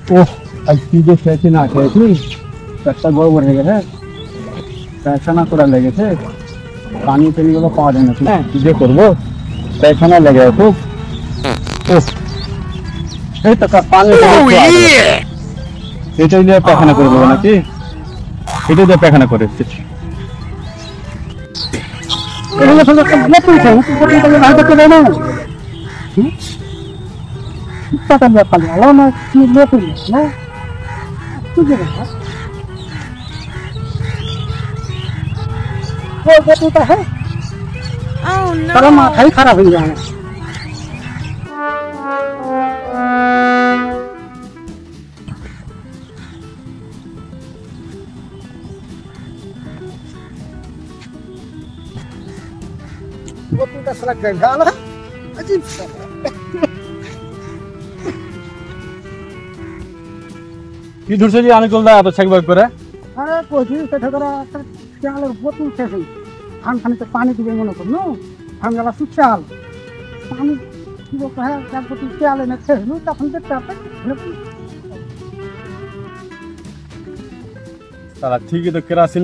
ओह आज चीजें खेची ना खेची একটা গড়বড় হয়ে গেছে পায়খানা করা লেগেছে পানি পেরিয়ে পাওয়া যায় না কি যে করবো পায়খানা লেগে খুব ওহ এই তো পানি এটাই দিয়ে পায়খানা করে দেবো নাকি এটা দিয়ে পায়খানা করে মাথাই খারাপ হয়ে যায় কি ধরছে যে আনিকুল দা এত ছেকবাক করে আরে কইছি সেটা করে একটা চালের বোতল খেয়েছি খানখানিতে পানি দিবে মনে করুন ঠান্ডা সুচাল পানি কি বলতে হয় এক বোতল চাল এনে খেয়েছিল তখন দেখতে তারা ঠিকই তো কেরাসিন